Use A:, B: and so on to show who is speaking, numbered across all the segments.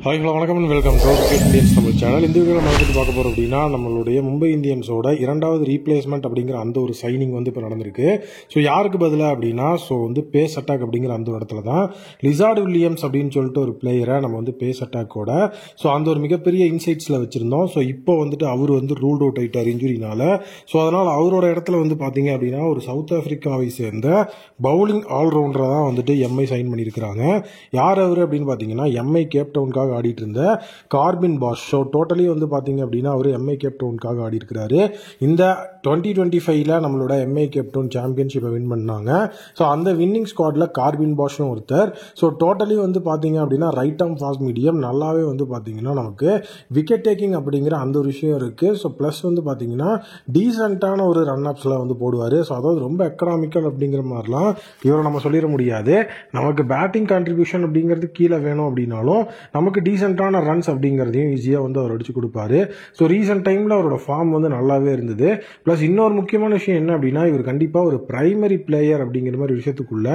A: Hi hello வணக்கம் and welcome to cricket Indians Tamil channel. இந்த வீடியோவில் நம்ம பற்றி பார்க்க போகிறோம் அப்படின்னா நம்மளுடைய மும்பை இந்தியன்ஸோட இரண்டாவது ரீப்ளேஸ்மெண்ட் அப்படிங்கிற அந்த ஒரு சைனிங் வந்து இப்போ நடந்திருக்கு. ஸோ யாருக்கு பதிலாக அப்படின்னா பேஸ் அட்டாக் அப்படிங்கிற அந்த ஒரு இடத்துல தான் லிசார்ட் வில்லியம்ஸ் அப்படின்னு சொல்லிட்டு ஒரு பிளேயரை நம்ம பேஸ் அட்டாக்கோட அந்த ஒரு மிகப்பெரிய இன்சைட்ஸில் வச்சுருந்தோம். ஸோ இப்போ அவர் ரூல்ட் அவுட் ஆகிட்டார் இன்ஜுரினால. ஸோ அதனால் அவரோட இடத்துல பார்த்தீங்க அப்படின்னா ஒரு சவுத் ஆப்பிரிக்காவை சேர்ந்த பவுலிங் ஆல்ரவுண்டரை தான் எம்ஐ சைன் பண்ணியிருக்கிறாங்க. யார் அவர் அப்படின்னு பார்த்தீங்கன்னா எம்ஐ கேப்டவுனுக்காக ஆடிட்டு இருந்த கார்பின் பாஷ். ஸோ டோட்டலி பார்த்தீங்க அப்படின்னா அவர் எம்ஐ கேப்டவுனுக்காக ஆடி இருக்கிறாரு. இந்த 2025 நம்மளோட எம்ஐ கேப்டவுன் சாம்பியன்ஷிப்பை வின் பண்ணாங்க. ஸோ அந்த வின்னிங் ஸ்குவாட்ல கார்பின் பாஷும் ஒருத்தர். ஸோ டோட்டலி பார்த்தீங்க அப்படின்னா ரைட் ஆர்ம் ஃபாஸ்ட் மீடியம் நல்லாவே பார்த்தீங்கன்னா நமக்கு விக்கெட் டேக்கிங் அப்படிங்கிற அந்த ஒரு விஷயம் இருக்கு. ஸோ பிளஸ் பார்த்தீங்கன்னா டீசென்டான ஒரு ரன் அப்ஸ்ல போடுவார். ஸோ அதாவது ரொம்ப எக்கனாமிக்கல் அப்படிங்கிற மாதிரிலாம் இவரை நம்ம சொல்லிட முடியாது. நமக்கு பேட்டிங் கான்ட்ரிபியூஷன் அப்படிங்கிறது கீழே வேணும் அப்படின்னாலும் நமக்கு டீசென்டான ரன்ஸ் அப்படிங்கிறதையும் ஈஸியாக அவர் அடிச்சு கொடுப்பாரு. ஸோ ரீசெண்ட் டைமில் அவரோட ஃபார்ம் நல்லாவே இருந்தது. ப்ளஸ் இன்னொரு முக்கியமான விஷயம் என்ன அப்படின்னா இவர் கண்டிப்பாக ஒரு பிரைமரி பிளேயர் அப்படிங்கிற மாதிரி விஷயத்துக்குள்ள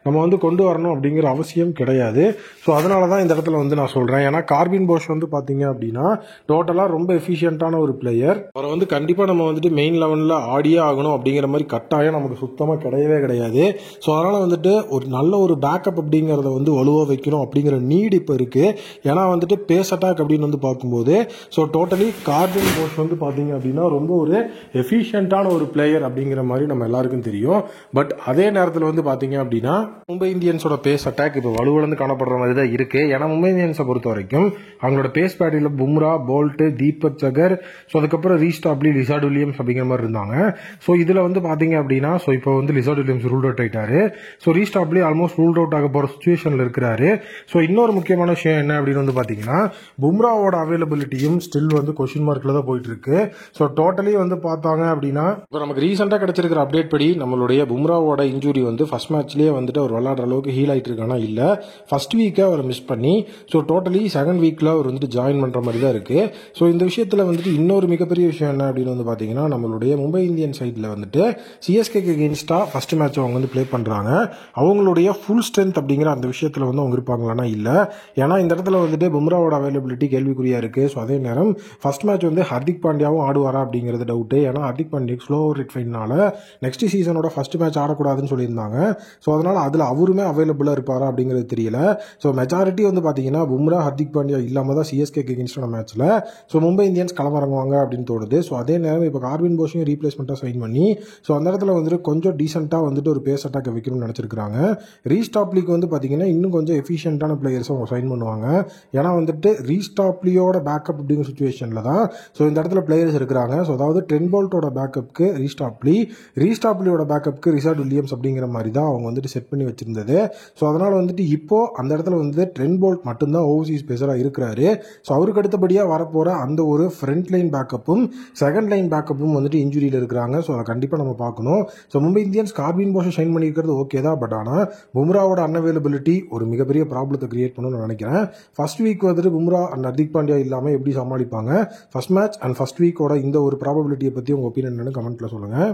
A: நம்ம கொண்டு வரணும் அப்படிங்கிற அவசியம் கிடையாது. ஸோ அதனால தான் இந்த இடத்துல நான் சொல்கிறேன். ஏன்னா கார்பின் போஷ் பார்த்தீங்க அப்படின்னா டோட்டலாக ரொம்ப எஃபிஷியன்டான ஒரு பிளேயர். அவரை கண்டிப்பாக நம்ம மெயின் லெவலில் ஆடியே ஆகணும் அப்படிங்கிற மாதிரி கட்டாயம் நமக்கு சுத்தமாக கிடையவே கிடையாது. ஸோ அதனால் ஒரு நல்ல ஒரு பேக்கப் அப்படிங்கிறத வலுவாக வைக்கணும் அப்படிங்கிற நீட் இப்போ இருக்குது. ஏன்னா பேஸ் அட்டாக் அப்படின்னு பார்க்கும்போது டோட்டலி கார்பின் போஷ் பார்த்தீங்க அப்படின்னா ரொம்ப ஒரு எஃபிஷியன்டான ஒரு பிளேயர் அப்படிங்கிற மாதிரி நம்ம எல்லாருக்கும் தெரியும். பட் அதே நேரத்தில் பார்த்தீங்க அப்படின்னா மும்பை இந்தியன்ஸோட பேஸ் அட்டாக் இப்போ வலுவிழந்து காணப்படுற மாதிரி தான் இருக்கு. ஏன்னா மும்பை இந்தியன்ஸை பொறுத்த வரைக்கும் அவங்களோட பேஸ் பேட்டில் பும்ரா, போல்ட், தீபக் சகர், அதுக்கப்புறம் ரீஸ்டாப்லி, லிசார்ட் வில்லியம்ஸ் அப்படிங்கிற மாதிரி இருந்தாங்க. ஸோ இதில் பார்த்தீங்க அப்படின்னா இப்போ லிசார்ட் வில்லியம்ஸ் ரூல்ட் அவுட் ஆயிட்டாரு. ஸோ ரீஸ்டாப்லி ஆல்மோஸ்ட் ரூல்ட் அவுட் ஆக போகிற சுச்சுவேஷனில் இருக்கிறாரு. ஸோ இன்னொரு முக்கியமான விஷயம் என்ன அப்படின்னு பார்த்தீங்கன்னா பும்ராவோட அவைலபிலிட்டியும் ஸ்டில் கொஸ்டின் மார்க்ல தான் போயிட்டு இருக்கு. ஸோ டோட்டலி பார்த்தாங்க அப்படின்னா இப்போ நமக்கு ரீசெண்டாக கிடைச்சிருக்கிற அப்டேட் படி நம்மளுடைய பும்ராவோட இன்ஜுரி ஃபர்ஸ்ட் மேட்ச்லேயே அவர் விளையாடுற அளவுக்கு ஹீல் ஆகிட்டு இருக்கானா இல்லை ஃபர்ஸ்ட் வீக்கை அவர் மிஸ் பண்ணி டோட்டலி செகண்ட் வீக்கில் அவர் ஜாயின் பண்ணுற மாதிரி தான் இருக்கு. ஸோ இந்த விஷயத்தில் இன்னொரு மிகப்பெரிய விஷயம் என்ன அப்படின்னு பார்த்தீங்கன்னா நம்மளுடைய மும்பை இந்தியன் சைடில் சிஎஸ்கேக்கு அகெயின்ஸ்டா ஃபர்ஸ்ட் மேட்ச் அவங்க ப்ளே பண்ணுறாங்க. அவங்களுடைய ஃபுல் ஸ்ட்ரென்த் அப்படிங்கிற அந்த விஷயத்தில் அவங்க இருப்பாங்களான்னா இல்லை. ஏன்னா இந்த இடத்துல பும்ராவோட அவைலபிலிட்டி கேள்விக்குறியா இருக்கு. ஸோ அதே நேரம் ஃபர்ஸ்ட் மேட்ச் ஹர்திக் பாண்டியாவும் ஆடுவாரா அப்படிங்கிறது டவுட்டு. ஏன்னா ஹர்திக் பாண்டியா ஸ்லோ ரிட்ஃபைனால நெக்ஸ்ட் சீசனோட ஃபர்ஸ்ட் மேட்ச் ஆடக்கூடாதுன்னு சொல்லியிருந்தாங்க. ஸோ அதனால அதில் அவருமே அவைலபிளாக இருப்பாரா அப்படிங்கிறது தெரியல. ஸோ மெஜாரிட்டி பார்த்தீங்கன்னா பும்ரா, ஹர்திக் பாண்டியா இல்லாமல் தான் சிஎஸ்கேக்கு அகெயின்ஸ்டான மேட்ச்ல மும்பை இந்தியன்ஸ் களமிறங்குவாங்க அப்படின்னு தோணுது. ஸோ அதே நேரம் இப்போ கார்பின் போஷையும் ரீப்ளேஸ்மெண்ட்டாக சைன் பண்ணி அந்த இடத்துல கொஞ்சம் டீசெண்டாக ஒரு பேஸ் அட்டாக் வைக்கணும்னு நினச்சிருக்காங்க. ரீஸ்டாப்லிக்கு பார்த்தீங்கன்னா இன்னும் கொஞ்சம் எஃபிஷியன்டான பிளேயர்ஸ் அவங்க சைன் பண்ணுவாங்க. ஏன்னா ரீஸ்டாப்லியோட பேக்கப் அப்படிங்கிற சுச்சுவேஷனில் தான் இந்த இடத்துல பிளேயர்ஸ் இருக்கிறாங்க. ஸோ அதாவது ட்ரெண்ட் போல்ட்டோட பேக்கப்புக்கு ரீஸ்டாப்லியோட பேக்கப்புக்கு லிசார்ட் வில்லியம்ஸ் அப்படிங்கிற மாதிரி தான் அவங்க செட் பண்ணி வச்சிருந்தது. ஸோ அதனால் இப்போ அந்த இடத்துல ட்ரெண்ட் போல்ட் மட்டும்தான் ஓவர்சீஸ் பேசராக இருக்கிறாரு. ஸோ அவருக்கு அடுத்தபடியாக வரப்போகிற அந்த ஒரு ஃப்ரண்ட் லைன் பேக்கப்பும் செகண்ட் லைன் பேக்கப்பும் இன்ஜுரியில் இருக்கிறாங்க. ஸோ அதை கண்டிப்பாக நம்ம பார்க்கணும். ஸோ மும்பை இந்தியன்ஸ் கார்பின் போஷை சைன் பண்ணியிருக்கிறது ஓகே தான். பட் ஆனால் பும்ராவோட அன்அவைலபிலிட்டி ஒரு மிகப்பெரிய ப்ராப்ளத்தை கிரியேட் பண்ணணும்னு நினைக்கிறேன். First week Bumrah and Hardik Pandya இல்லாமல் எப்படி சமாளிப்பாங்க, ஃபர்ஸ்ட் மேட்ச் அண்ட் ஃபர்ஸ்ட் வீக்கோட இந்த ஒரு ப்ராபபிலிட்டியை பற்றி உங்கள் ஒப்பீனியன் கமெண்ட்ல சொல்லுங்கள்.